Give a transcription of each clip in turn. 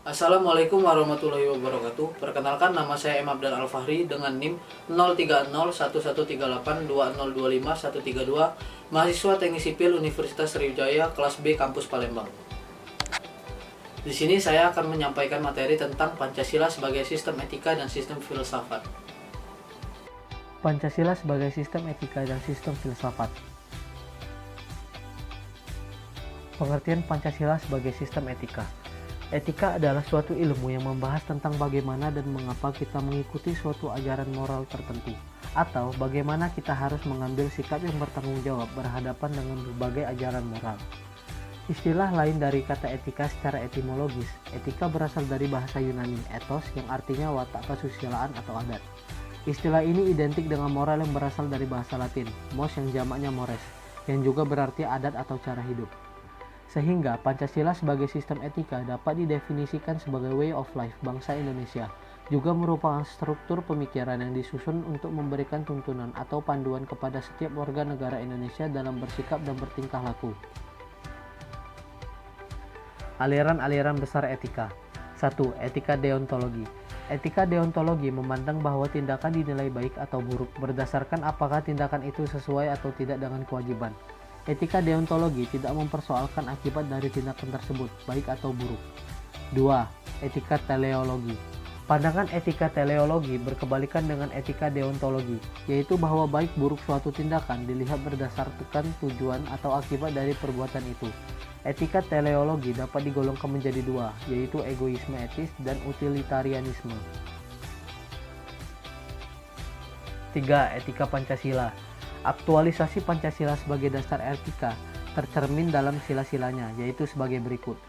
Assalamualaikum warahmatullahi wabarakatuh. Perkenalkan, nama saya M. Abdal Al-Fahri dengan NIM 03011382025132, mahasiswa Teknik Sipil Universitas Sriwijaya kelas B Kampus Palembang. Di sini saya akan menyampaikan materi tentang Pancasila sebagai sistem etika dan sistem filsafat. Pancasila sebagai sistem etika dan sistem filsafat. Pengertian Pancasila sebagai sistem etika. Etika adalah suatu ilmu yang membahas tentang bagaimana dan mengapa kita mengikuti suatu ajaran moral tertentu, atau bagaimana kita harus mengambil sikap yang bertanggung jawab berhadapan dengan berbagai ajaran moral. Istilah lain dari kata etika secara etimologis, etika berasal dari bahasa Yunani, ethos, yang artinya watak kesusilaan atau adat. Istilah ini identik dengan moral yang berasal dari bahasa Latin, mos yang jamaknya mores, yang juga berarti adat atau cara hidup. Sehingga Pancasila sebagai sistem etika dapat didefinisikan sebagai way of life bangsa Indonesia, juga merupakan struktur pemikiran yang disusun untuk memberikan tuntunan atau panduan kepada setiap warga negara Indonesia dalam bersikap dan bertingkah laku. Aliran-aliran besar etika. 1. Etika deontologi. Etika deontologi memandang bahwa tindakan dinilai baik atau buruk berdasarkan apakah tindakan itu sesuai atau tidak dengan kewajiban. Etika deontologi tidak mempersoalkan akibat dari tindakan tersebut, baik atau buruk. 2. Etika teleologi. Pandangan etika teleologi berkebalikan dengan etika deontologi, yaitu bahwa baik buruk suatu tindakan dilihat berdasarkan tujuan atau akibat dari perbuatan itu. Etika teleologi dapat digolongkan menjadi dua, yaitu egoisme etis dan utilitarianisme. 3. Etika Pancasila. Aktualisasi Pancasila sebagai dasar etika tercermin dalam sila-silanya, yaitu sebagai berikut.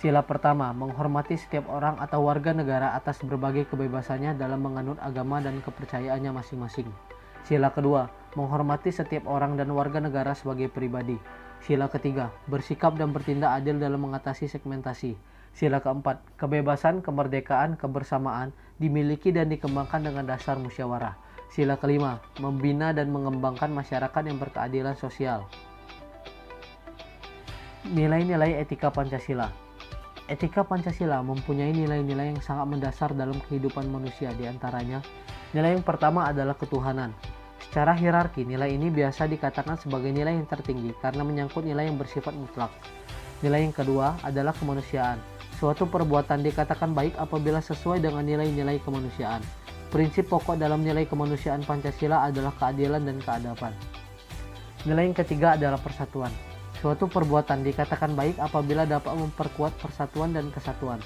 Sila pertama, menghormati setiap orang atau warga negara atas berbagai kebebasannya dalam menganut agama dan kepercayaannya masing-masing. Sila kedua, menghormati setiap orang dan warga negara sebagai pribadi. Sila ketiga, bersikap dan bertindak adil dalam mengatasi segmentasi. Sila keempat, kebebasan, kemerdekaan, kebersamaan dimiliki dan dikembangkan dengan dasar musyawarah. Sila kelima, membina dan mengembangkan masyarakat yang berkeadilan sosial. Nilai-nilai etika Pancasila. Etika Pancasila mempunyai nilai-nilai yang sangat mendasar dalam kehidupan manusia. Di antaranya, nilai yang pertama adalah ketuhanan. Secara hierarki, nilai ini biasa dikatakan sebagai nilai yang tertinggi karena menyangkut nilai yang bersifat mutlak. Nilai yang kedua adalah kemanusiaan. Suatu perbuatan dikatakan baik apabila sesuai dengan nilai-nilai kemanusiaan. Prinsip pokok dalam nilai kemanusiaan Pancasila adalah keadilan dan keadaban. Nilai yang ketiga adalah persatuan. Suatu perbuatan dikatakan baik apabila dapat memperkuat persatuan dan kesatuan.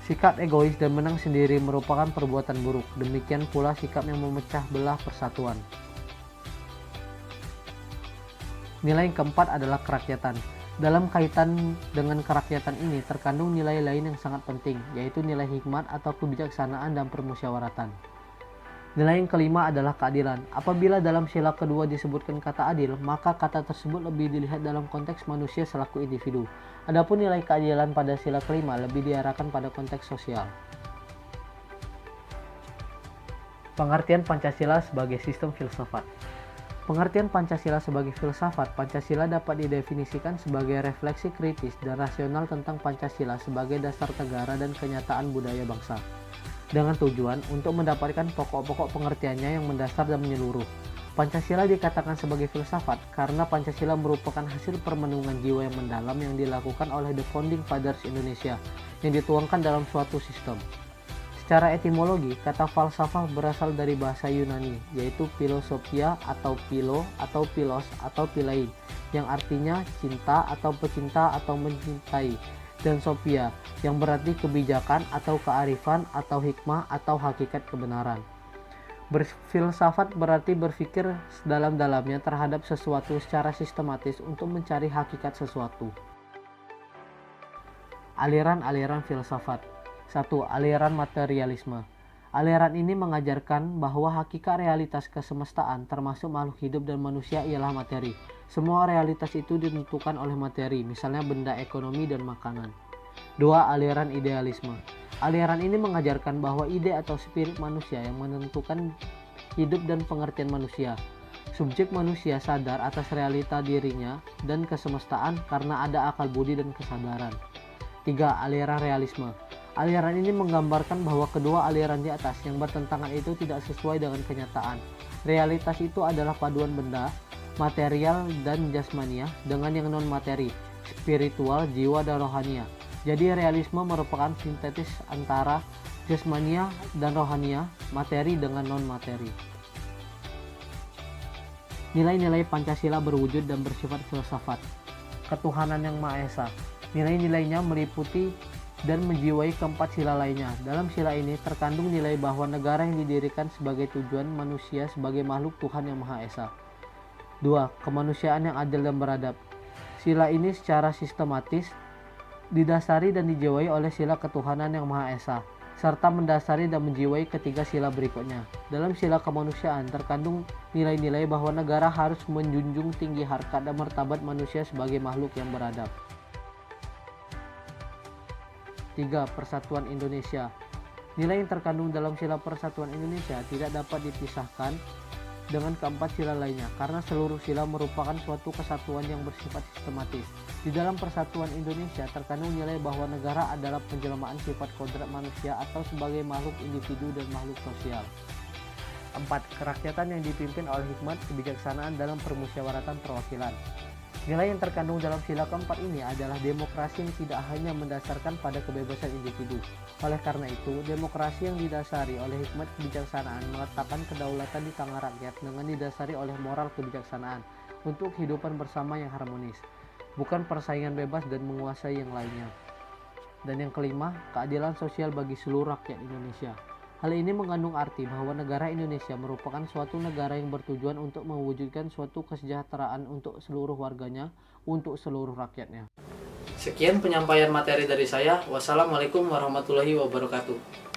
Sikap egois dan menang sendiri merupakan perbuatan buruk. Demikian pula sikap yang memecah belah persatuan. Nilai yang keempat adalah kerakyatan. Dalam kaitan dengan kerakyatan ini terkandung nilai lain yang sangat penting, yaitu nilai hikmat atau kebijaksanaan dan permusyawaratan. Nilai yang kelima adalah keadilan. Apabila dalam sila kedua disebutkan kata adil, maka kata tersebut lebih dilihat dalam konteks manusia selaku individu. Adapun nilai keadilan pada sila kelima lebih diarahkan pada konteks sosial. Pengertian Pancasila sebagai sistem filsafat. Pengertian Pancasila sebagai filsafat. Pancasila dapat didefinisikan sebagai refleksi kritis dan rasional tentang Pancasila sebagai dasar negara dan kenyataan budaya bangsa, dengan tujuan untuk mendapatkan pokok-pokok pengertiannya yang mendasar dan menyeluruh. Pancasila dikatakan sebagai filsafat karena Pancasila merupakan hasil permenungan jiwa yang mendalam yang dilakukan oleh the founding fathers Indonesia yang dituangkan dalam suatu sistem. Secara etimologi, kata falsafah berasal dari bahasa Yunani, yaitu philosophia atau philo atau philos atau philein, yang artinya cinta atau pecinta atau mencintai, dan sophia, yang berarti kebijakan atau kearifan atau hikmah atau hakikat kebenaran. Berfilsafat berarti berpikir sedalam-dalamnya terhadap sesuatu secara sistematis untuk mencari hakikat sesuatu. Aliran-aliran filsafat. 1. Aliran materialisme. Aliran ini mengajarkan bahwa hakikat realitas kesemestaan termasuk makhluk hidup dan manusia ialah materi. Semua realitas itu ditentukan oleh materi, misalnya benda, ekonomi, dan makanan. 2. Aliran idealisme. Aliran ini mengajarkan bahwa ide atau spirit manusia yang menentukan hidup dan pengertian manusia. Subjek manusia sadar atas realita dirinya dan kesemestaan karena ada akal budi dan kesadaran. 3. Aliran realisme. Aliran ini menggambarkan bahwa kedua aliran di atas yang bertentangan itu tidak sesuai dengan kenyataan. Realitas itu adalah paduan benda, material dan jasmania dengan yang non-materi, spiritual, jiwa dan rohania. Jadi realisme merupakan sintetis antara jasmania dan rohania, materi dengan non-materi. Nilai-nilai Pancasila berwujud dan bersifat filsafat. Ketuhanan yang Maha Esa. Nilai-nilainya meliputi dan menjiwai keempat sila lainnya. Dalam sila ini terkandung nilai bahwa negara yang didirikan sebagai tujuan manusia sebagai makhluk Tuhan yang Maha Esa. 2. Kemanusiaan yang adil dan beradab. Sila ini secara sistematis didasari dan dijiwai oleh sila ketuhanan yang Maha Esa, serta mendasari dan menjiwai ketiga sila berikutnya. Dalam sila kemanusiaan terkandung nilai-nilai bahwa negara harus menjunjung tinggi harkat dan martabat manusia sebagai makhluk yang beradab. 3. Persatuan Indonesia. Nilai yang terkandung dalam sila Persatuan Indonesia tidak dapat dipisahkan dengan keempat sila lainnya karena seluruh sila merupakan suatu kesatuan yang bersifat sistematis. Di dalam Persatuan Indonesia terkandung nilai bahwa negara adalah penjelmaan sifat kodrat manusia atau sebagai makhluk individu dan makhluk sosial. 4. Kerakyatan yang dipimpin oleh hikmat kebijaksanaan dalam permusyawaratan perwakilan. Nilai yang terkandung dalam sila keempat ini adalah demokrasi yang tidak hanya mendasarkan pada kebebasan individu. Oleh karena itu, demokrasi yang didasari oleh hikmat kebijaksanaan meletakkan kedaulatan di tangan rakyat dengan didasari oleh moral kebijaksanaan untuk kehidupan bersama yang harmonis, bukan persaingan bebas dan menguasai yang lainnya. Dan yang kelima, keadilan sosial bagi seluruh rakyat Indonesia. Hal ini mengandung arti bahwa negara Indonesia merupakan suatu negara yang bertujuan untuk mewujudkan suatu kesejahteraan untuk seluruh warganya, untuk seluruh rakyatnya. Sekian penyampaian materi dari saya. Wassalamualaikum warahmatullahi wabarakatuh.